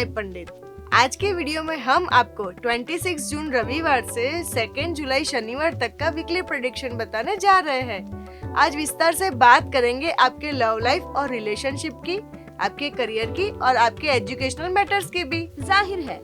My पंडित। आज के video में हम आपको 26 जून रविवार से 2 जुलाई शनिवार तक का वीकली प्रेडिक्शन बताने जा रहे हैं। आज विस्तार से बात करेंगे आपके लव लाइफ और रिलेशनशिप की, आपके करियर की और आपके एजुकेशनल मैटर्स की भी। जाहिर है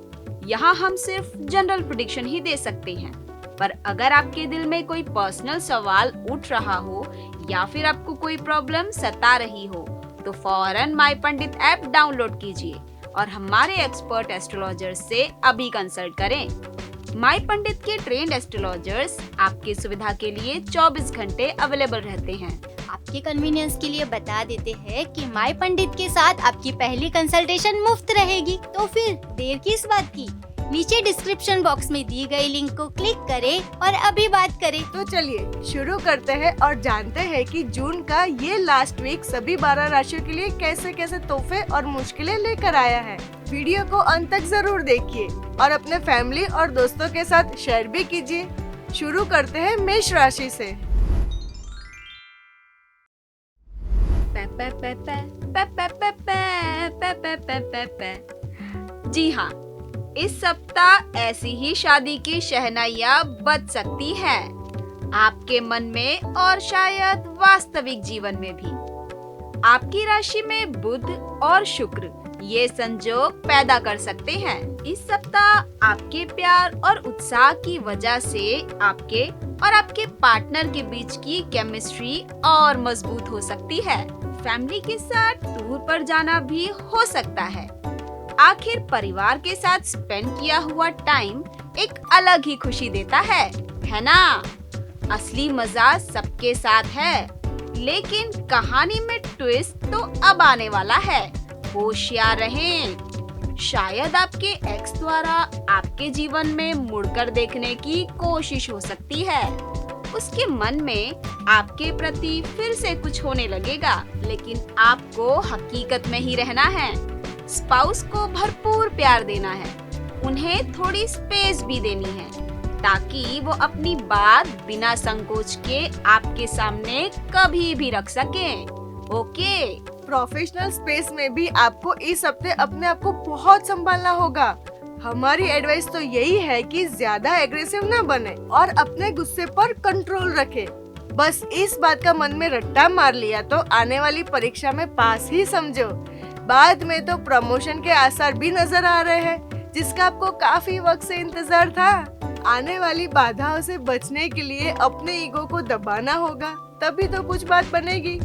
यहाँ हम सिर्फ जनरल प्रेडिक्शन ही दे सकते हैं, पर अगर आपके दिल में कोई पर्सनल सवाल उठ रहा हो या फिर आपको कोई प्रॉब्लम सता रही हो तो फौरन माय पंडित ऐप डाउनलोड कीजिए और हमारे एक्सपर्ट एस्ट्रोलॉजर्स से अभी कंसल्ट करें। माय पंडित के ट्रेंड एस्ट्रोलॉजर्स आपकी सुविधा के लिए 24 घंटे अवेलेबल रहते हैं। आपके कन्वीनियंस के लिए बता देते हैं कि माय पंडित के साथ आपकी पहली कंसल्टेशन मुफ्त रहेगी, तो फिर देर किस बात की। नीचे डिस्क्रिप्शन बॉक्स में दी गई लिंक को क्लिक करें और अभी बात करें। तो चलिए शुरू करते हैं और जानते हैं कि जून का ये लास्ट वीक सभी 12 राशियों के लिए कैसे कैसे तोहफे और मुश्किलें लेकर आया है। वीडियो को अंत तक जरूर देखिए और अपने फैमिली और दोस्तों के साथ शेयर भी कीजिए। शुरू करते हैं मेष राशि से। जी हाँ, इस सप्ताह ऐसी ही शादी की शहनाइयाँ बज सकती है आपके मन में और शायद वास्तविक जीवन में भी। आपकी राशि में बुध और शुक्र ये संयोग पैदा कर सकते हैं। इस सप्ताह आपके प्यार और उत्साह की वजह से आपके और आपके पार्टनर के बीच की केमिस्ट्री और मजबूत हो सकती है। फैमिली के साथ टूर पर जाना भी हो सकता है। आखिर परिवार के साथ स्पेंड किया हुआ टाइम एक अलग ही खुशी देता है ना? असली मजा सबके साथ है, लेकिन कहानी में ट्विस्ट तो अब आने वाला है। होशियार रहें। शायद आपके एक्स द्वारा आपके जीवन में मुड़कर देखने की कोशिश हो सकती है। उसके मन में आपके प्रति फिर से कुछ होने लगेगा, लेकिन आपको हकीकत में ही रहना है। स्पाउस को भरपूर प्यार देना है, उन्हें थोड़ी स्पेस भी देनी है ताकि वो अपनी बात बिना संकोच के आपके सामने कभी भी रख सकें। ओके। प्रोफेशनल स्पेस में भी आपको इस हफ्ते अपने आप को बहुत संभालना होगा। हमारी एडवाइस तो यही है कि ज्यादा एग्रेसिव न बने और अपने गुस्से पर कंट्रोल रखें। बस इस बात का मन में रट्टा मार लिया तो आने वाली परीक्षा में पास ही समझो। बाद में तो प्रमोशन के आसार भी नजर आ रहे हैं, जिसका आपको काफी वक्त से इंतजार था। आने वाली बाधाओं से बचने के लिए अपने ईगो को दबाना होगा, तभी तो कुछ बात बनेगी।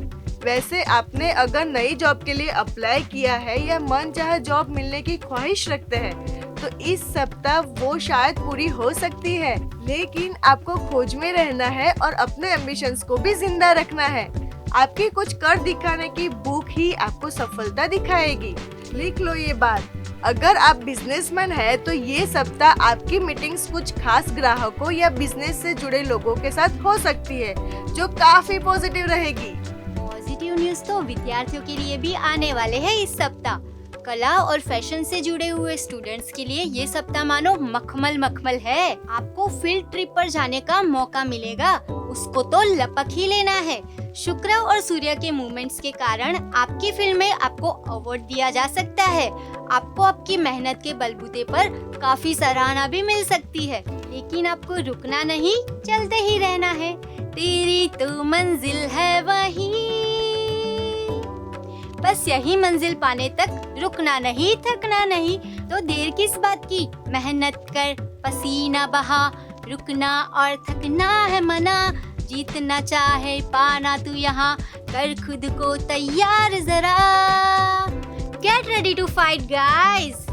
वैसे आपने अगर नई जॉब के लिए अप्लाई किया है या मन चाहे जॉब मिलने की ख्वाहिश रखते हैं तो इस सप्ताह वो शायद पूरी हो सकती है, लेकिन आपको खोज में रहना है और अपने एम्बिशंस को भी जिंदा रखना है। आपकी कुछ कर दिखाने की भूख ही आपको सफलता दिखाएगी। लिख लो ये बात। अगर आप बिजनेसमैन है तो ये सप्ताह आपकी मीटिंग्स कुछ खास ग्राहकों या बिजनेस से जुड़े लोगों के साथ हो सकती है, जो काफी पॉजिटिव रहेगी। पॉजिटिव न्यूज तो विद्यार्थियों के लिए भी आने वाले हैं इस सप्ताह। कला और फैशन से जुड़े हुए स्टूडेंट्स के लिए ये सप्ताह मानो मखमल है। आपको फील्ड ट्रिप पर जाने का मौका मिलेगा, उसको तो लपक ही लेना है। शुक्र और सूर्य के मूवमेंट्स के कारण आपकी फील्ड में आपको अवार्ड दिया जा सकता है। आपको आपकी मेहनत के बलबूते पर काफी सराहना भी मिल सकती है, लेकिन आपको रुकना नहीं, चलते ही रहना है। तेरी तो मंजिल है वही, बस यही मंजिल पाने तक रुकना नहीं, थकना नहीं। तो देर किस बात की, मेहनत कर, पसीना बहा, रुकना और थकना है मना। जीतना चाहे पाना तू यहाँ, कर खुद को तैयार जरा। Get ready to fight guys.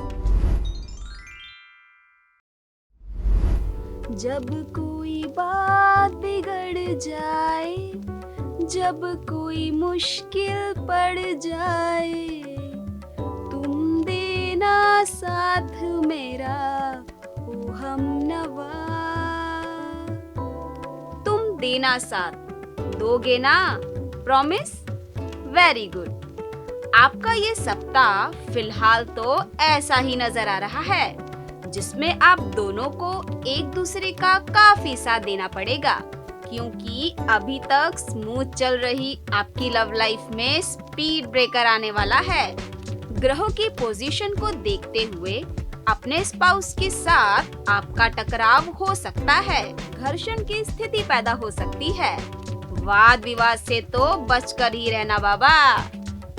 जब कोई बात बिगड़ जाए, जब कोई मुश्किल पड़ जाए, तुम देना साथ मेरा ओ हमनवा। तुम देना साथ दोगे ना, प्रॉमिस? Very good. आपका ये सप्ताह फिलहाल तो ऐसा ही नजर आ रहा है, जिसमें आप दोनों को एक दूसरे का काफी साथ देना पड़ेगा, क्योंकि अभी तक स्मूथ चल रही आपकी लव लाइफ में स्पीड ब्रेकर आने वाला है। ग्रहों की पोजीशन को देखते हुए अपने स्पाउस के साथ आपका टकराव हो सकता है, घर्षण की स्थिति पैदा हो सकती है। वाद विवाद से तो बचकर ही रहना बाबा,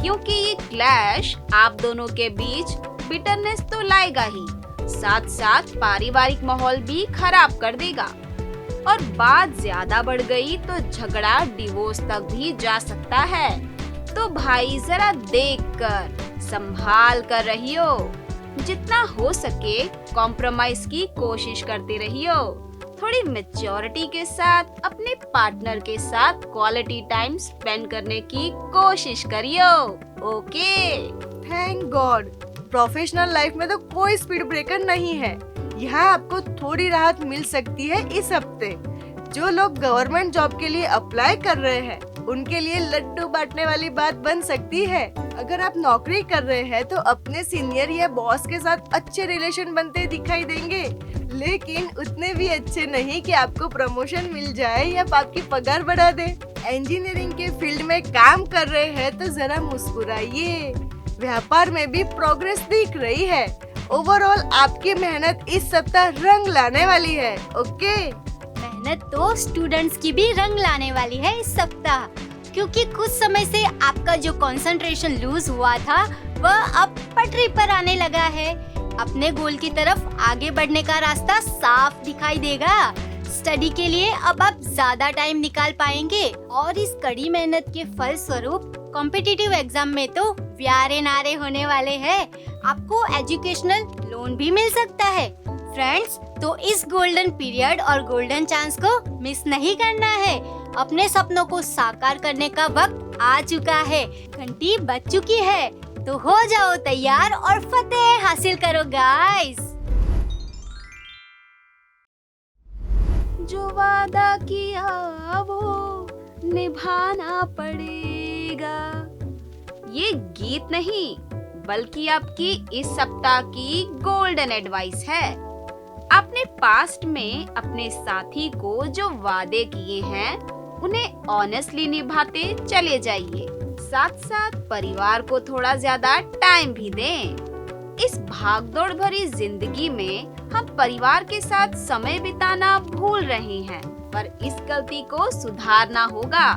क्योंकि ये क्लैश आप दोनों के बीच बिटरनेस तो लाएगा ही, साथ साथ पारिवारिक माहौल भी खराब कर देगा। और बात ज्यादा बढ़ गई तो झगड़ा डिवोर्स तक भी जा सकता है। तो भाई जरा देखकर संभाल कर रहियो, जितना हो सके कॉम्प्रोमाइज की कोशिश करते रहियो। थोड़ी मैच्योरिटी के साथ अपने पार्टनर के साथ क्वालिटी टाइम स्पेंड करने की कोशिश करियो। Okay. Thank God, professional life में तो कोई स्पीड ब्रेकर नहीं है। यहाँ आपको थोड़ी राहत मिल सकती है इस हफ्ते। जो लोग गवर्नमेंट जॉब के लिए अप्लाई कर रहे हैं उनके लिए लड्डू बांटने वाली बात बन सकती है। अगर आप नौकरी कर रहे हैं तो अपने सीनियर या बॉस के साथ अच्छे रिलेशन बनते दिखाई देंगे, लेकिन उतने भी अच्छे नहीं कि आपको प्रमोशन मिल जाए या आपकी पगार बढ़ा दे। इंजीनियरिंग के फील्ड में काम कर रहे हैं तो जरा मुस्कुराइए, व्यापार में भी प्रोग्रेस दिख रही है। ओवरऑल आपकी मेहनत इस सप्ताह रंग लाने वाली है। ओके। मेहनत तो स्टूडेंट्स की भी रंग लाने वाली है इस सप्ताह, क्योंकि कुछ समय से आपका जो कंसंट्रेशन लूज हुआ था वह अब पटरी पर आने लगा है। अपने गोल की तरफ आगे बढ़ने का रास्ता साफ दिखाई देगा। स्टडी के लिए अब आप ज्यादा टाइम निकाल पाएंगे और इस कड़ी मेहनत के फल स्वरूप कॉम्पिटिटिव एग्जाम में तो प्यारे नारे होने वाले हैं। आपको एजुकेशनल लोन भी मिल सकता है। फ्रेंड्स, तो इस गोल्डन पीरियड और गोल्डन चांस को मिस नहीं करना है। अपने सपनों को साकार करने का वक्त आ चुका है, घंटी बज चुकी है, तो हो जाओ तैयार और फतेह हासिल करो गाइस। जो वादा किया वो निभाना पड़ेगा। ये गीत नहीं बल्कि आपकी इस सप्ताह की गोल्डन एडवाइस है। आपने पास्ट में अपने साथी को जो वादे किए हैं उन्हें ऑनेस्टली निभाते चले जाइए। साथ साथ परिवार को थोड़ा ज्यादा टाइम भी दें। इस भागदौड़ भरी जिंदगी में हम परिवार के साथ समय बिताना भूल रहे हैं, पर इस गलती को सुधारना होगा,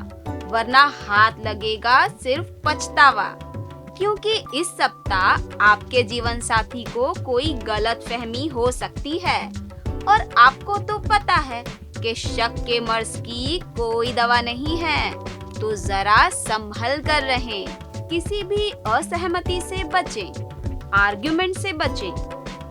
वरना हाथ लगेगा सिर्फ पछतावा। क्योंकि इस सप्ताह आपके जीवन साथी को कोई गलतफहमी हो सकती है और आपको तो पता है कि शक के मर्ज की कोई दवा नहीं है, तो जरा संभल कर रहें। किसी भी असहमति से बचें, आर्गुमेंट से बचें,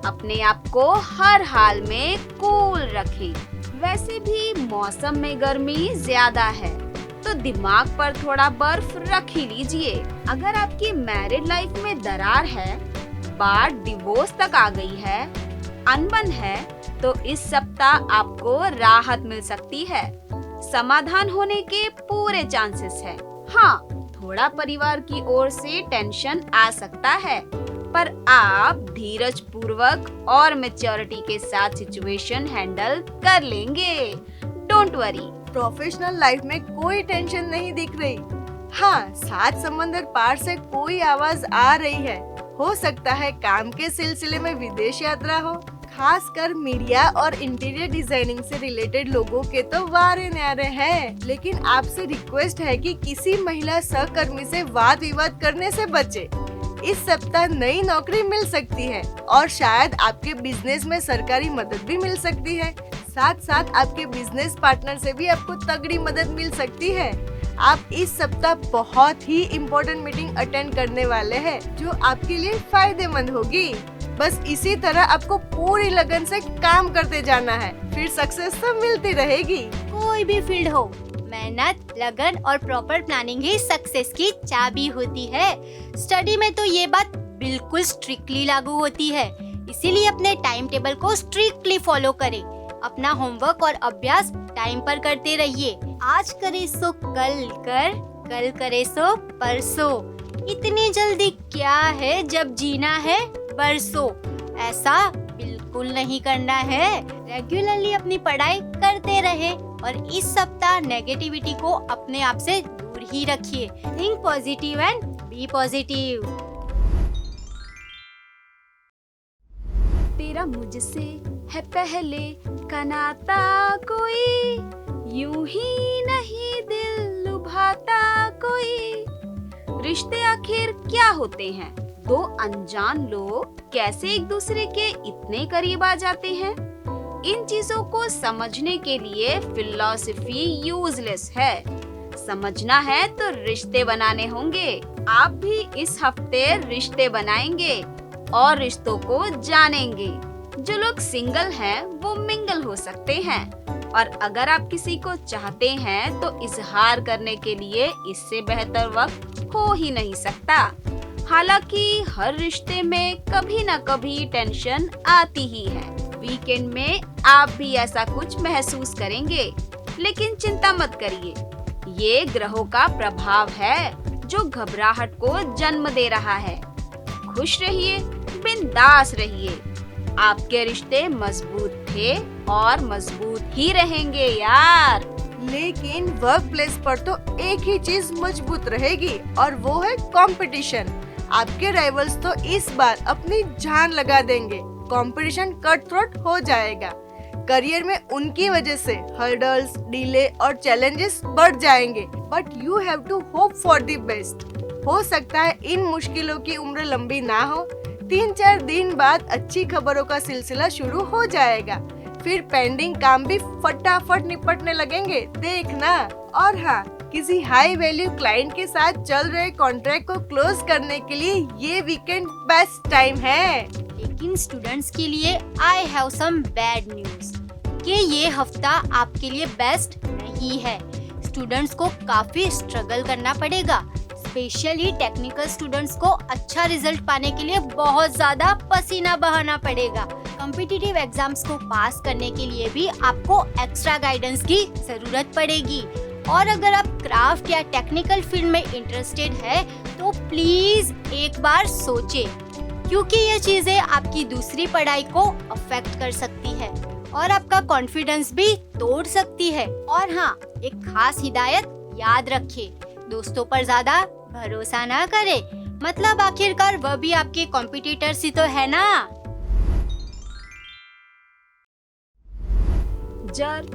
अपने आप को हर हाल में कूल रखें। वैसे भी मौसम में गर्मी ज्यादा है तो दिमाग पर थोड़ा बर्फ रख ही लीजिए। अगर आपकी मैरिड लाइफ में दरार है, बात डिवोर्स तक आ गई है, अनबन है, तो इस सप्ताह आपको राहत मिल सकती है। समाधान होने के पूरे चांसेस है। हाँ, थोड़ा परिवार की ओर से टेंशन आ सकता है, पर आप धीरज पूर्वक और मैच्योरिटी के साथ सिचुएशन हैंडल कर लेंगे। Don't worry. प्रोफेशनल लाइफ में कोई टेंशन नहीं दिख रही। हाँ, 7 समंदर पार से कोई आवाज आ रही है। हो सकता है काम के सिलसिले में विदेश यात्रा हो। खासकर मीडिया और इंटीरियर डिजाइनिंग से रिलेटेड लोगों के तो वारे न्यारे हैं। लेकिन आपसे रिक्वेस्ट है कि किसी महिला सहकर्मी से वाद विवाद करने से बचे। इस सप्ताह नई नौकरी मिल सकती है और शायद आपके बिजनेस में सरकारी मदद भी मिल सकती है। साथ साथ आपके बिजनेस पार्टनर से भी आपको तगड़ी मदद मिल सकती है। आप इस सप्ताह बहुत ही इम्पोर्टेंट मीटिंग अटेंड करने वाले हैं जो आपके लिए फायदेमंद होगी। बस इसी तरह आपको पूरी लगन से काम करते जाना है, फिर सक्सेस तो मिलती रहेगी। कोई भी फील्ड हो, मेहनत, लगन और प्रॉपर प्लानिंग ही सक्सेस की चाबी होती है। स्टडी में तो ये बात बिल्कुल स्ट्रिक्टली लागू होती है, इसीलिए अपने टाइम टेबल को स्ट्रिक्टली फॉलो करें। अपना होमवर्क और अभ्यास टाइम पर करते रहिए। आज करे सो कल कर, कल करे सो परसों। इतनी जल्दी क्या है जब जीना है बरसों। ऐसा बिल्कुल नहीं करना है। रेगुलरली अपनी पढ़ाई करते रहे और इस सप्ताह नेगेटिविटी को अपने आप से दूर ही रखिए। Think positive and be positive. मेरा मुझसे है पहले का नाता, कोई यूं ही नहीं दिल लुभाता कोई। रिश्ते आखिर क्या होते हैं? दो अनजान लोग कैसे एक दूसरे के इतने करीब आ जाते हैं? इन चीजों को समझने के लिए फिलॉसफी यूजलेस है। समझना है तो रिश्ते बनाने होंगे। आप भी इस हफ्ते रिश्ते बनाएंगे और रिश्तों को जानेंगे। जो लोग सिंगल हैं वो मिंगल हो सकते हैं, और अगर आप किसी को चाहते हैं तो इजहार करने के लिए इससे बेहतर वक्त हो ही नहीं सकता। हालांकि हर रिश्ते में कभी न कभी टेंशन आती ही है। वीकेंड में आप भी ऐसा कुछ महसूस करेंगे, लेकिन चिंता मत करिए, ये ग्रहों का प्रभाव है जो घबराहट को जन्म दे रहा है। खुश रहिए, बिंदास रहिए। आपके रिश्ते मजबूत थे और मजबूत ही रहेंगे यार। लेकिन वर्क प्लेस पर तो एक ही चीज मजबूत रहेगी, और वो है कंपटीशन। आपके राइवल्स तो इस बार अपनी जान लगा देंगे। कंपटीशन कट थ्रोट हो जाएगा। करियर में उनकी वजह से हर्डल्स, डिले और चैलेंजेस बढ़ जाएंगे, but you have to hope for the best. हो सकता है इन मुश्किलों की उम्र लंबी ना हो। 3-4 दिन बाद अच्छी खबरों का सिलसिला शुरू हो जाएगा। फिर पेंडिंग काम भी फटाफट निपटने लगेंगे, देखना। और हाँ, किसी हाई वैल्यू क्लाइंट के साथ चल रहे कॉन्ट्रैक्ट को क्लोज करने के लिए ये वीकेंड बेस्ट टाइम है। लेकिन स्टूडेंट्स के लिए I have some bad news कि ये हफ्ता आपके लिए बेस्ट नहीं है। स्टूडेंट्स को काफी स्ट्रगल करना पड़ेगा। स्पेशली टेक्निकल स्टूडेंट्स को अच्छा रिजल्ट पाने के लिए बहुत ज्यादा पसीना बहाना पड़ेगा। कॉम्पिटिटिव एग्जाम्स को पास करने के लिए भी आपको एक्स्ट्रा गाइडेंस की जरूरत पड़ेगी। और अगर आप क्राफ्ट या टेक्निकल फील्ड में इंटरेस्टेड है तो प्लीज एक बार सोचें, क्योंकि ये चीजें आपकी दूसरी पढ़ाई को अफेक्ट कर सकती है और आपका कॉन्फिडेंस भी तोड़ सकती है। और हाँ, एक खास हिदायत याद रखें, दोस्तों पर ज्यादा भरोसा ना करें। मतलब आखिरकार वह भी आपके कॉम्पिटिटर्स ही तो है ना। जर,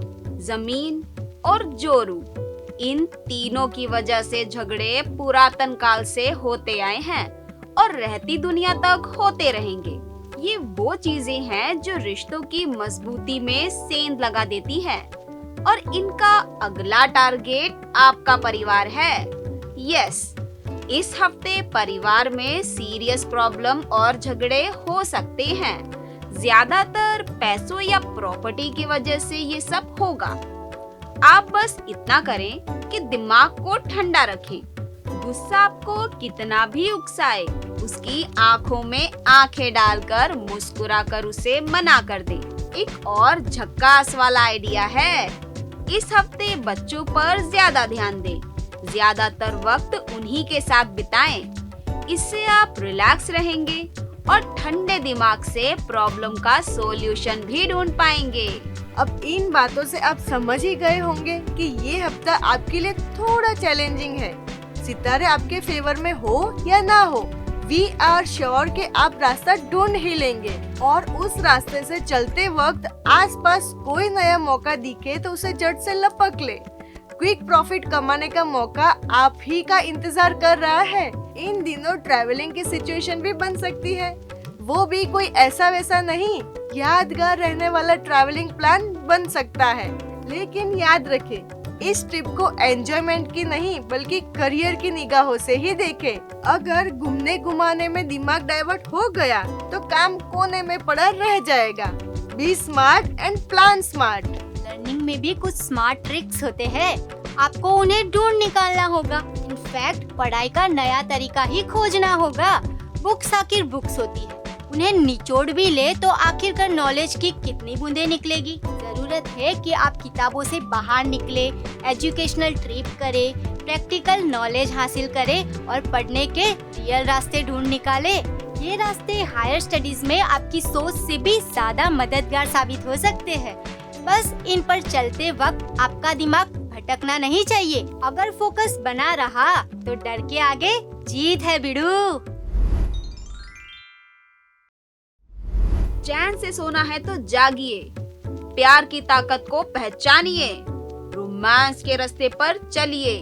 जमीन और जोरू, इन तीनों की वजह से झगड़े पुरातन काल से होते आए हैं और रहती दुनिया तक होते रहेंगे। ये वो चीजें हैं जो रिश्तों की मजबूती में सेंध लगा देती है, और इनका अगला टारगेट आपका परिवार है। यस, इस हफ्ते परिवार में सीरियस प्रॉब्लम और झगड़े हो सकते हैं। ज्यादातर पैसों या प्रॉपर्टी की वजह से ये सब होगा। आप बस इतना करें कि दिमाग को ठंडा रखें। गुस्सा आपको कितना भी उकसाए, उसकी आंखों में आंखें डालकर मुस्कुराकर उसे मना कर दे। एक और झक्कास वाला आइडिया है, इस हफ्ते बच्चों पर ज्यादा ध्यान दें। ज्यादातर वक्त उन्हीं के साथ बिताएं। इससे आप रिलैक्स रहेंगे और ठंडे दिमाग से प्रॉब्लम का सॉल्यूशन भी ढूंढ पाएंगे। अब इन बातों से आप समझ ही गए होंगे कि ये हफ्ता आपके लिए थोड़ा चैलेंजिंग है। सितारे आपके फेवर में हो या ना हो, वी आर श्योर कि आप रास्ता ढूंढ ही लेंगे, और उस रास्ते से चलते वक्त आसपास कोई नया मौका दिखे तो उसे झट से लपक ले। क्विक प्रॉफिट कमाने का मौका आप ही का इंतजार कर रहा है। इन दिनों ट्रैवलिंग की सिचुएशन भी बन सकती है, वो भी कोई ऐसा वैसा नहीं, यादगार रहने वाला ट्रैवलिंग प्लान बन सकता है। लेकिन याद रखें, इस ट्रिप को एंजॉयमेंट की नहीं बल्कि करियर की निगाहों से ही देखें। अगर घूमने घुमाने में दिमाग डाइवर्ट हो गया तो काम कोने में पड़ा रह जाएगा। Be smart and plan smart. Learning में भी कुछ स्मार्ट ट्रिक्स होते हैं, आपको उन्हें ढूंढ निकालना होगा। इनफैक्ट पढ़ाई का नया तरीका ही खोजना होगा। बुक्स आखिर बुक्स होती है, उन्हें निचोड़ भी ले तो आखिरकार नॉलेज की कितनी बूंदें निकलेगी। जरूरत है कि आप किताबों से बाहर निकले, एजुकेशनल ट्रिप करें, प्रैक्टिकल नॉलेज हासिल करें और पढ़ने के रियल रास्ते ढूंढ निकाले। ये रास्ते हायर स्टडीज में आपकी सोच से भी ज्यादा मददगार साबित हो सकते हैं। बस इन पर चलते वक्त आपका दिमाग भटकना नहीं चाहिए। अगर फोकस बना रहा तो डर के आगे जीत है बिड़ू। चैन से सोना है तो जागिए, प्यार की ताकत को पहचानिए, रोमांस के रास्ते पर चलिए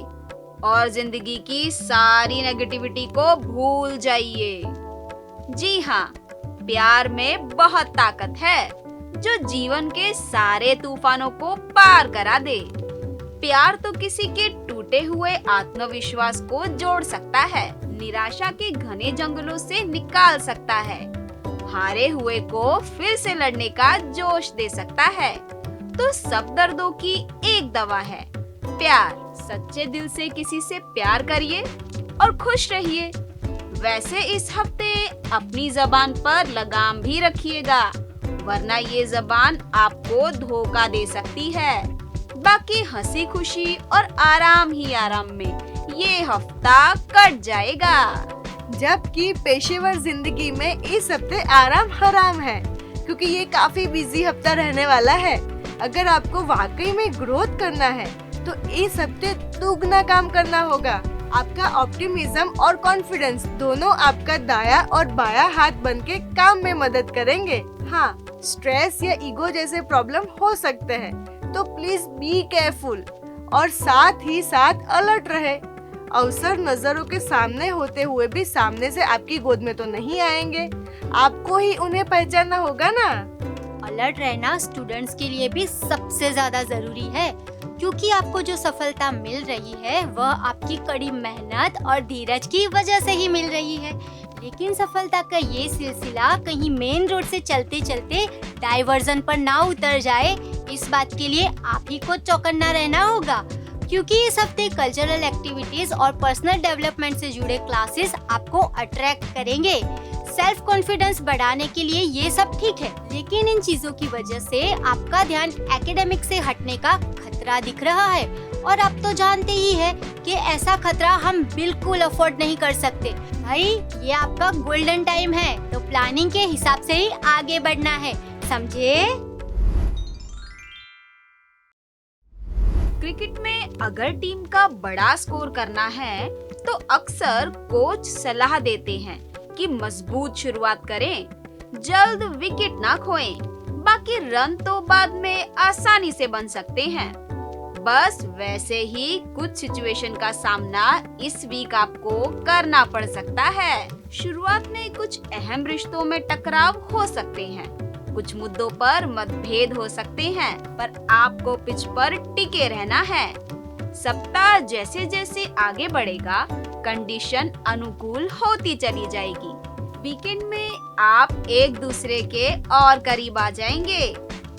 और जिंदगी की सारी नेगेटिविटी को भूल जाइए। जी हाँ, प्यार में बहुत ताकत है जो जीवन के सारे तूफानों को पार करा दे। प्यार तो किसी के टूटे हुए आत्मविश्वास को जोड़ सकता है, निराशा के घने जंगलों से निकाल सकता है, हारे हुए को फिर से लड़ने का जोश दे सकता है। तो सब दर्दों की एक दवा है, प्यार। सच्चे दिल से किसी से प्यार करिए और खुश रहिए। वैसे इस हफ्ते अपनी जबान पर लगाम भी रखिएगा, वरना ये जबान आपको धोखा दे सकती है। बाकी हंसी खुशी और आराम ही आराम में ये हफ्ता कट जाएगा। जबकि पेशेवर जिंदगी में इस हफ्ते आराम हराम है, क्योंकि ये काफी बिजी हफ्ता रहने वाला है। अगर आपको वाकई में ग्रोथ करना है तो इस हफ्ते दुगना काम करना होगा। आपका ऑप्टिमिज्म और कॉन्फिडेंस दोनों आपका दाया और बाया हाथ बनके काम में मदद करेंगे। हाँ, स्ट्रेस या ईगो जैसे प्रॉब्लम हो सकते हैं, तो प्लीज बी केयरफुल और साथ ही साथ अलर्ट रहे। अवसर नजरों के सामने होते हुए भी सामने से आपकी गोद में तो नहीं आएंगे, आपको ही उन्हें पहचानना होगा ना। अलर्ट रहना स्टूडेंट्स के लिए भी सबसे ज्यादा जरूरी है, क्योंकि आपको जो सफलता मिल रही है वह आपकी कड़ी मेहनत और धीरज की वजह से ही मिल रही है। लेकिन सफलता का ये सिलसिला कहीं मेन रोड से चलते चलते डाइवर्जन पर ना उतर जाए, इस बात के लिए आप ही को चौकन्ना रहना होगा। क्योंकि इस हफ्ते कल्चरल एक्टिविटीज और पर्सनल डेवलपमेंट से जुड़े क्लासेस आपको अट्रैक्ट करेंगे। सेल्फ कॉन्फिडेंस बढ़ाने के लिए ये सब ठीक है, लेकिन इन चीजों की वजह से आपका ध्यान एकेडमिक से हटने का खतरा दिख रहा है, और आप तो जानते ही हैं कि ऐसा खतरा हम बिल्कुल अफोर्ड नहीं कर सकते। भाई, ये आपका गोल्डन टाइम है, तो प्लानिंग के हिसाब से ही आगे बढ़ना है, समझे? क्रिकेट में अगर टीम का बड़ा स्कोर करना है तो अक्सर कोच सलाह देते हैं कि मजबूत शुरुआत करें, जल्द विकेट ना खोएं, बाकी रन तो बाद में आसानी से बन सकते हैं। बस वैसे ही कुछ सिचुएशन का सामना इस वीक आपको करना पड़ सकता है। शुरुआत में कुछ अहम रिश्तों में टकराव हो सकते हैं, कुछ मुद्दों पर मतभेद हो सकते हैं, पर आपको पिच पर टिके रहना है। सप्ताह जैसे जैसे आगे बढ़ेगा, कंडीशन अनुकूल होती चली जाएगी। वीकेंड में आप एक दूसरे के और करीब आ जाएंगे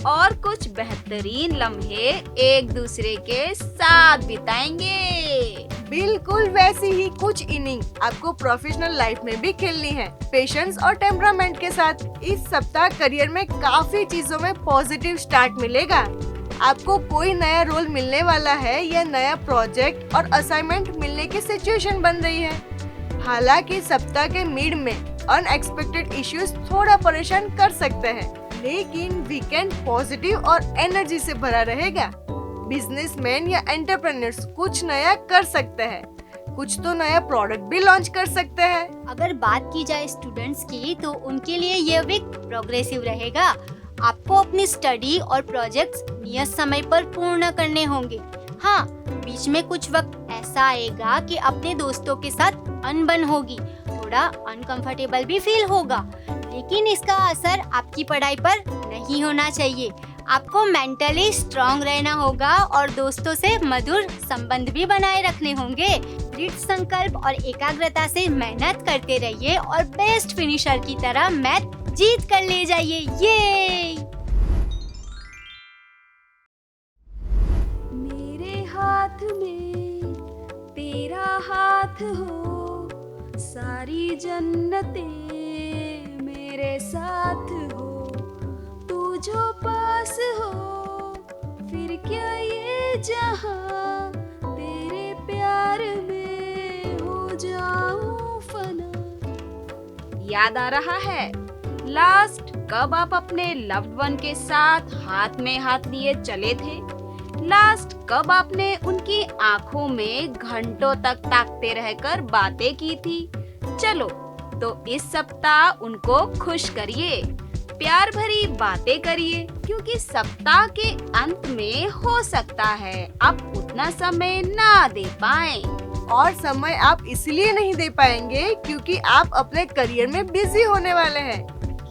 और कुछ बेहतरीन लम्हे एक दूसरे के साथ बिताएंगे। बिल्कुल वैसी ही कुछ इनिंग आपको प्रोफेशनल लाइफ में भी खेलनी है, पेशेंस और टेम्परामेंट के साथ। इस सप्ताह करियर में काफी चीजों में पॉजिटिव स्टार्ट मिलेगा। आपको कोई नया रोल मिलने वाला है या नया प्रोजेक्ट और असाइनमेंट मिलने की सिचुएशन बन रही है। हालांकि सप्ताह के मिड में अनएक्सपेक्टेड इश्यूज थोड़ा परेशान कर सकते हैं, लेकिन वीकेंड पॉजिटिव और एनर्जी से भरा रहेगा। बिजनेसमैन या एंटरप्रेन्योर्स कुछ नया कर सकते हैं, कुछ तो नया प्रोडक्ट भी लॉन्च कर सकते हैं। अगर बात की जाए स्टूडेंट्स की, तो उनके लिए ये वीक प्रोग्रेसिव रहेगा। आपको अपनी स्टडी और प्रोजेक्ट्स नियत समय पर पूर्ण करने होंगे। हाँ, बीच में कुछ वक्त ऐसा आएगा कि अपने दोस्तों के साथ अनबन होगी, थोड़ा अनकंफर्टेबल भी फील होगा, लेकिन इसका असर आपकी पढ़ाई पर नहीं होना चाहिए। आपको मेंटली स्ट्रांग रहना होगा और दोस्तों से मधुर संबंध भी बनाए रखने होंगे। दृढ़ संकल्प और एकाग्रता से मेहनत करते रहिए और बेस्ट फिनिशर की तरह मैच जीत कर ले जाइए। ये मेरे हाथ में तेरा हाथ हो, सारी जन्नतें मेरे साथ हो, तू जो पास हो, फिर क्या ये जहां, तेरे प्यार में हो जाऊं फना। याद आ रहा है लास्ट कब आप अपने लव्ड वन के साथ हाथ में हाथ लिए चले थे? लास्ट कब आपने उनकी आंखों में घंटों तक ताकते रहकर बातें की थी? चलो, तो इस सप्ताह उनको खुश करिए, प्यार भरी बातें करिए, क्योंकि सप्ताह के अंत में हो सकता है आप उतना समय ना दे पाएं। और समय आप इसलिए नहीं दे पाएंगे क्योंकि आप अपने करियर में बिजी होने वाले हैं।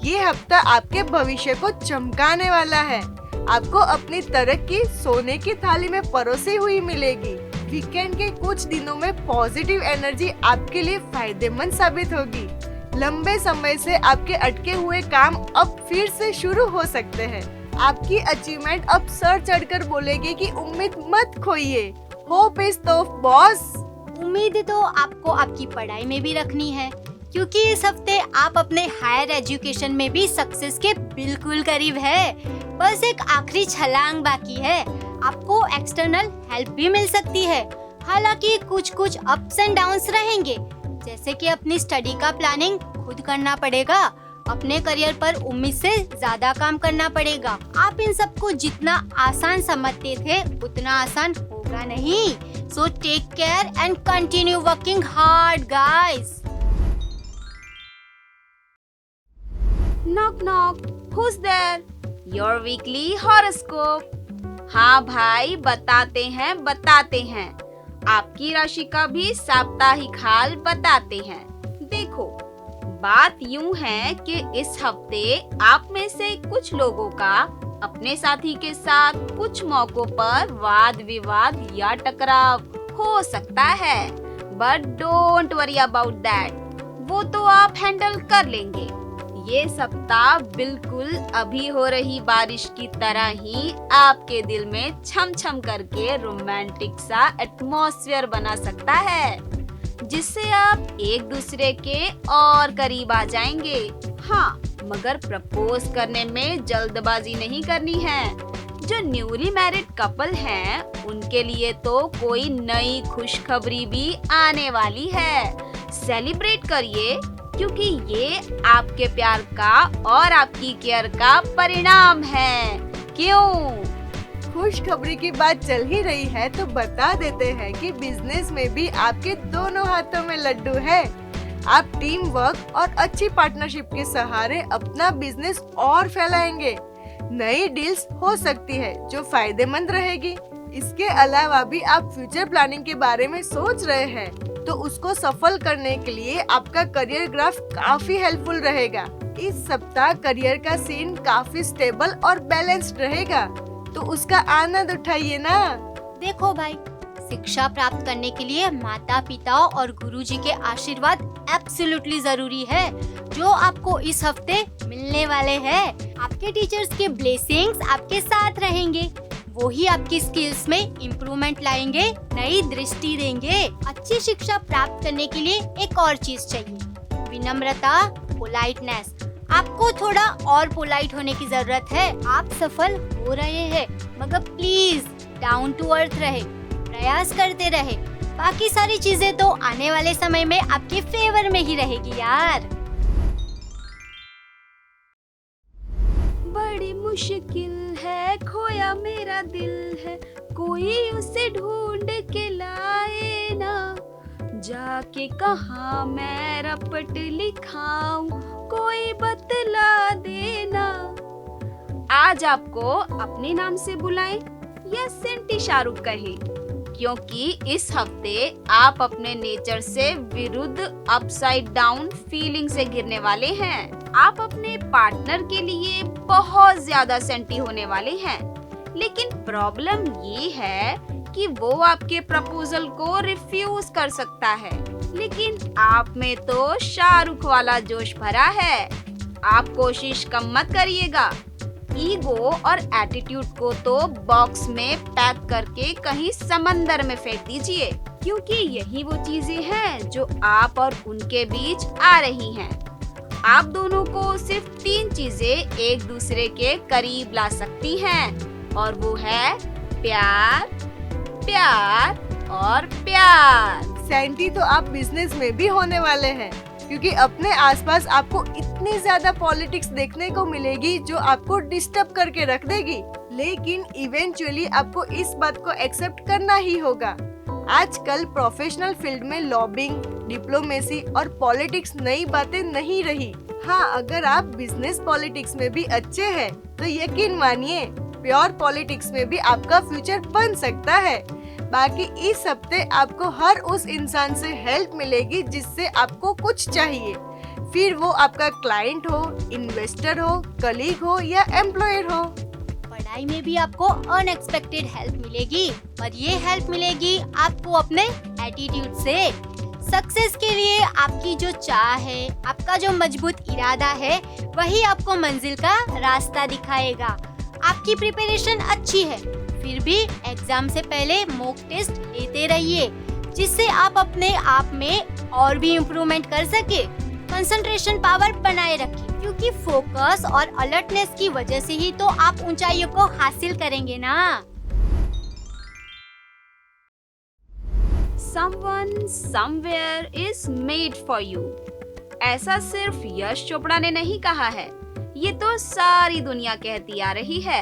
ये हफ्ता आपके भविष्य को चमकाने वाला है। आपको अपनी तरक्की सोने की थाली में परोसी हुई मिलेगी। वीकेंड के कुछ दिनों में पॉजिटिव एनर्जी आपके लिए फायदेमंद साबित होगी। लंबे समय से आपके अटके हुए काम अब फिर से शुरू हो सकते हैं। आपकी अचीवमेंट अब सर चढ़कर बोलेगी कि उम्मीद मत खोइए। होप इज तोफ बॉस। उम्मीद तो आपको आपकी पढ़ाई में भी रखनी है, क्योंकि इस हफ्ते आप अपने हायर एजुकेशन में भी सक्सेस के बिल्कुल करीब है। बस एक आखिरी छलांग बाकी है। आपको एक्सटर्नल हेल्प भी मिल सकती है। हालांकि कुछ अप्स एंड डाउन्स रहेंगे, जैसे कि अपनी स्टडी का प्लानिंग खुद करना पड़ेगा, अपने करियर पर उम्मीद से ज्यादा काम करना पड़ेगा। आप इन सबको जितना आसान समझते थे उतना आसान होगा नहीं। So take care and continue working hard guys. Knock knock, who's there? Your weekly horoscope. हाँ भाई, बताते हैं। आपकी राशि का भी साप्ताहिक हाल बताते हैं। देखो, बात यूं है कि इस हफ्ते आप में से कुछ लोगों का अपने साथी के साथ कुछ मौकों पर वाद विवाद या टकराव हो सकता है। But don't worry about that, वो तो आप हैंडल कर लेंगे। ये सप्ताह बिल्कुल अभी हो रही बारिश की तरह ही आपके दिल में छम छम करके रोमांटिक सा एटमॉस्फेयर बना सकता है, जिससे आप एक दूसरे के और करीब आ जाएंगे। हाँ, मगर प्रपोज करने में जल्दबाजी नहीं करनी है। जो न्यूली मैरिड कपल हैं, उनके लिए तो कोई नई खुशखबरी भी आने वाली है। सेलिब्रेट करिए, क्योंकि ये आपके प्यार का और आपकी केयर का परिणाम है। क्यों? खुशखबरी की बात चल ही रही है तो बता देते हैं कि बिजनेस में भी आपके दोनों हाथों में लड्डू है। आप टीम वर्क और अच्छी पार्टनरशिप के सहारे अपना बिजनेस और फैलाएंगे। नई डील्स हो सकती है जो फायदेमंद रहेगी। इसके अलावा भी आप फ्यूचर प्लानिंग के बारे में सोच रहे हैं, तो उसको सफल करने के लिए आपका करियर ग्राफ काफी हेल्पफुल रहेगा। इस सप्ताह करियर का सीन काफी स्टेबल और बैलेंस्ड रहेगा, तो उसका आनंद उठाइए ना। देखो भाई, शिक्षा प्राप्त करने के लिए माता पिता और गुरुजी के आशीर्वाद एब्सोल्युटली जरूरी है, जो आपको इस हफ्ते मिलने वाले हैं। आपके टीचर्स के ब्लेसिंग्स आपके साथ रहेंगे। वो ही आपकी स्किल्स में इम्प्रूवमेंट लाएंगे, नई दृष्टि देंगे। अच्छी शिक्षा प्राप्त करने के लिए एक और चीज चाहिए, विनम्रता, पोलाइटनेस। आपको थोड़ा और पोलाइट होने की जरूरत है। आप सफल हो रहे हैं, मगर प्लीज डाउन टू अर्थ रहे, प्रयास करते रहे। बाकी सारी चीजें तो आने वाले समय में आपके फेवर में ही रहेगी यार। बड़ी मुश्किल है, खोया मेरा दिल है, कोई उसे ढूंढ के लाए ना। जाके कहाँ मैं रपट लिखाऊं, कोई बतला देना। आज आपको अपने नाम से बुलाएं या सेंटी शाहरुख कहे, क्योंकि इस हफ्ते आप अपने नेचर से विरुद्ध अपसाइड डाउन फीलिंग से गिरने वाले हैं। आप अपने पार्टनर के लिए बहुत ज्यादा सेंटी होने वाले हैं, लेकिन प्रॉब्लम ये है कि वो आपके प्रपोजल को रिफ्यूज कर सकता है। लेकिन आप में तो शाहरुख वाला जोश भरा है। आप कोशिश कम मत करिएगा। ईगो और एटीट्यूड को तो बॉक्स में पैक करके कहीं समंदर में फेंक दीजिए, क्योंकि यही वो चीजें हैं जो आप और उनके बीच आ रही हैं। आप दोनों को सिर्फ 3 चीजें एक दूसरे के करीब ला सकती हैं, और वो है प्यार, प्यार और प्यार। सेंटी तो आप बिजनेस में भी होने वाले हैं, क्योंकि अपने आसपास आपको इतनी ज्यादा पॉलिटिक्स देखने को मिलेगी जो आपको डिस्टर्ब करके रख देगी। लेकिन इवेंचुअली आपको इस बात को एक्सेप्ट करना ही होगा। आजकल प्रोफेशनल फील्ड में लॉबिंग, डिप्लोमेसी और पॉलिटिक्स नई बातें नहीं रही। हाँ, अगर आप बिजनेस पॉलिटिक्स में भी अच्छे हैं तो यकीन मानिए प्योर पॉलिटिक्स में भी आपका फ्यूचर बन सकता है। बाकी इस हफ्ते आपको हर उस इंसान से हेल्प मिलेगी जिससे आपको कुछ चाहिए, फिर वो आपका क्लाइंट हो, इन्वेस्टर हो, कलीग हो या एम्प्लॉयर हो। पढ़ाई में भी आपको अनएक्सपेक्टेड हेल्प मिलेगी, और ये हेल्प मिलेगी आपको अपने एटीट्यूड से। सक्सेस के लिए आपकी जो चाह है, आपका जो मजबूत इरादा है, वही आपको मंजिल का रास्ता दिखाएगा। आपकी प्रिपरेशन अच्छी है, फिर भी एग्जाम से पहले मॉक टेस्ट लेते रहिए, जिससे आप अपने आप में और भी इम्प्रूवमेंट कर सके। कंसंट्रेशन पावर बनाए रखें, क्योंकि फोकस और अलर्टनेस की वजह से ही तो आप ऊंचाइयों को हासिल करेंगे ना। Someone somewhere is made for you। ऐसा सिर्फ यश चोपड़ा ने नहीं कहा है, ये तो सारी दुनिया कहती आ रही है।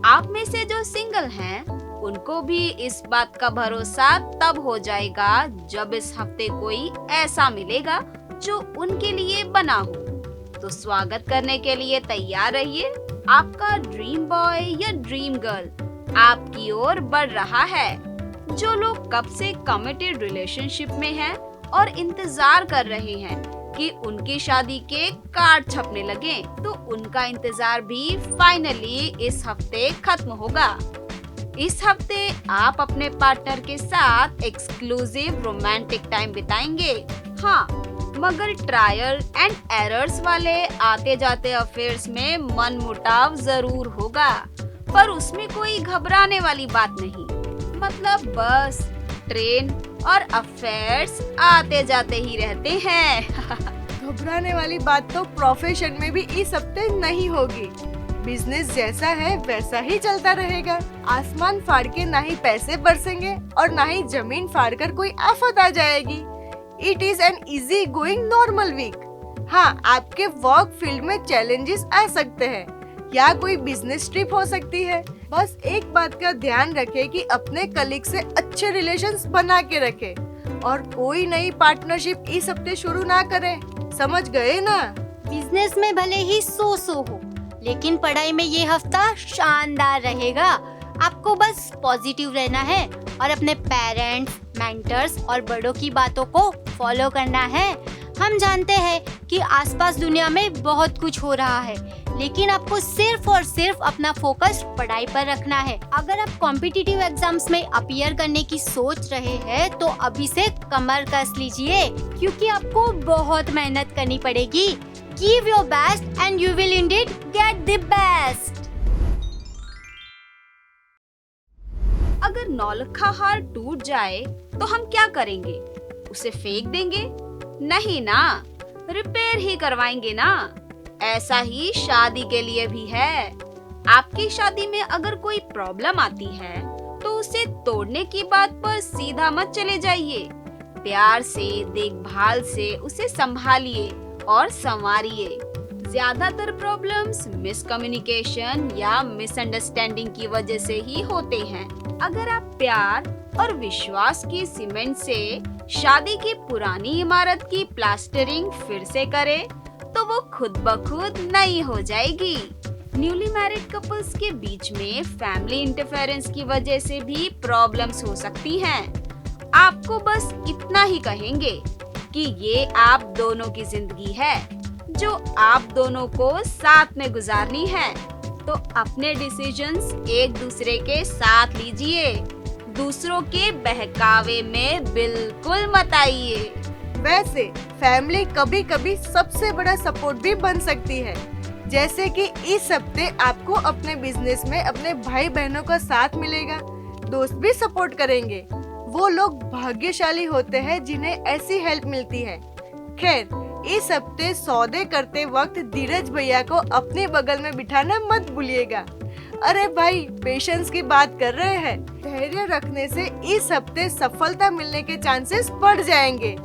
आप में से जो सिंगल हैं, उनको भी इस बात का भरोसा तब हो जाएगा जब इस हफ्ते कोई ऐसा मिलेगा जो उनके लिए बना हो। तो स्वागत करने के लिए तैयार रहिए। आपका ड्रीम बॉय या ड्रीम गर्ल आपकी ओर बढ़ रहा है। जो लोग कब से कमिटेड रिलेशनशिप में हैं और इंतजार कर रहे हैं कि उनकी शादी के कार्ड छपने लगे, तो उनका इंतजार भी फाइनली इस हफ्ते खत्म होगा। इस हफ्ते आप अपने पार्टनर के साथ एक्सक्लूसिव रोमांटिक टाइम बिताएंगे। हाँ, मगर ट्रायल एंड एरर्स वाले आते जाते अफेयर्स में मनमुटाव जरूर होगा, पर उसमें कोई घबराने वाली बात नहीं। मतलब बस ट्रेन और अफेयर्स आते जाते ही रहते हैं। घबराने वाली बात तो प्रोफेशन में भी इस हफ्ते नहीं होगी। बिजनेस जैसा है वैसा ही चलता रहेगा। आसमान फाड़ के ना ही पैसे बरसेंगे और ना ही जमीन फाड़ कर कोई आफत आ जाएगी। It is an easy going normal week. हाँ, आपके वर्क फील्ड में चैलेंजेस आ सकते हैं या कोई बिजनेस ट्रिप हो सकती है। बस एक बात का ध्यान रखें कि अपने कलीग से अच्छे रिलेशंस बना के रखें और कोई नई पार्टनरशिप इस हफ्ते शुरू ना करें। समझ गए ना? बिजनेस में भले ही सो हो, लेकिन पढ़ाई में ये हफ्ता शानदार रहेगा। आपको बस पॉजिटिव रहना है और अपने पेरेंट्स, मेंटर्स और बड़ों की बातों को फॉलो करना है। हम जानते हैं कि आसपास दुनिया में बहुत कुछ हो रहा है, लेकिन आपको सिर्फ और सिर्फ अपना फोकस पढ़ाई पर रखना है। अगर आप कॉम्पिटिटिव एग्जाम्स में अपीयर करने की सोच रहे हैं, तो अभी से कमर कस लीजिए, क्योंकि आपको बहुत मेहनत करनी पड़ेगी। Give your best and you will indeed get the best। अगर नौलखा हार टूट जाए तो हम क्या करेंगे? उसे फेंक देंगे? नहीं ना, रिपेयर ही करवाएंगे ना। ऐसा ही शादी के लिए भी है। आपकी शादी में अगर कोई प्रॉब्लम आती है तो उसे तोड़ने की बात पर सीधा मत चले जाइए। प्यार से, देखभाल से उसे संभालिए और संवारिए। ज्यादातर प्रॉब्लम्स मिसकम्युनिकेशन या मिसअंडरस्टैंडिंग की वजह से ही होते हैं। अगर आप प्यार और विश्वास की सीमेंट से शादी की पुरानी इमारत की प्लास्टरिंग फिर से करें, तो वो खुद ब खुद नई हो जाएगी। न्यूली मैरिड कपल्स के बीच में फैमिली इंटरफेरेंस की वजह से भी प्रॉब्लम्स हो सकती हैं। आपको बस इतना ही कहेंगे कि ये आप दोनों की जिंदगी है, जो आप दोनों को साथ में गुजारनी है। तो अपने डिसीजंस एक दूसरे के साथ लीजिए, दूसरों के बहकावे में बिल्कुल मत आइए। वैसे फैमिली कभी कभी सबसे बड़ा सपोर्ट भी बन सकती है। जैसे कि इस हफ्ते आपको अपने बिजनेस में अपने भाई बहनों का साथ मिलेगा, दोस्त भी सपोर्ट करेंगे। वो लोग भाग्यशाली होते हैं जिन्हें ऐसी हेल्प मिलती है। खैर, इस हफ्ते सौदे करते वक्त धीरज भैया को अपने बगल में बिठाना मत भूलिएगा। अरे भाई, पेशेंस की बात कर रहे हैं। धैर्य रखने से इस हफ्ते सफलता मिलने के चांसेस बढ़ जाएंगे।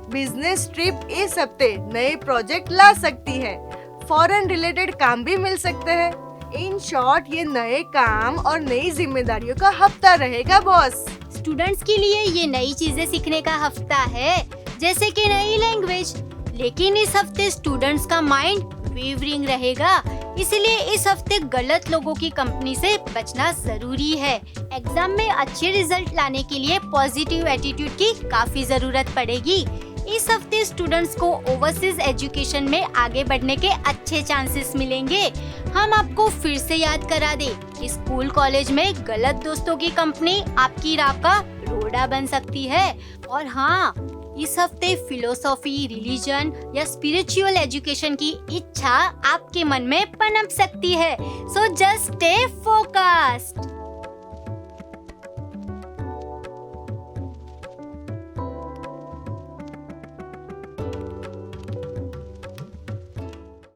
बिजनेस ट्रिप इस हफ्ते नए प्रोजेक्ट ला सकती है। फॉरेन रिलेटेड काम भी मिल सकते हैं। इन शॉर्ट, ये नए काम और नई जिम्मेदारियों का हफ्ता रहेगा बॉस। स्टूडेंट्स के लिए ये नई चीजें सीखने का हफ्ता है, जैसे कि नई लैंग्वेज। लेकिन इस हफ्ते स्टूडेंट्स का माइंड वेवरिंग रहेगा, इसलिए इस हफ्ते गलत लोगों की कंपनी से बचना जरूरी है। एग्जाम में अच्छे रिजल्ट लाने के लिए पॉजिटिव एटीट्यूड की काफी जरूरत पड़ेगी। इस हफ्ते स्टूडेंट्स को ओवरसीज एजुकेशन में आगे बढ़ने के अच्छे चांसेस मिलेंगे। हम आपको फिर से याद करा दें कि स्कूल कॉलेज में गलत दोस्तों की कंपनी आपकी राह का रोड़ा बन सकती है। और हाँ, इस हफ्ते फिलोसॉफी, रिलीजन या स्पिरिचुअल एजुकेशन की इच्छा आपके मन में पनप सकती है। So just stay focused.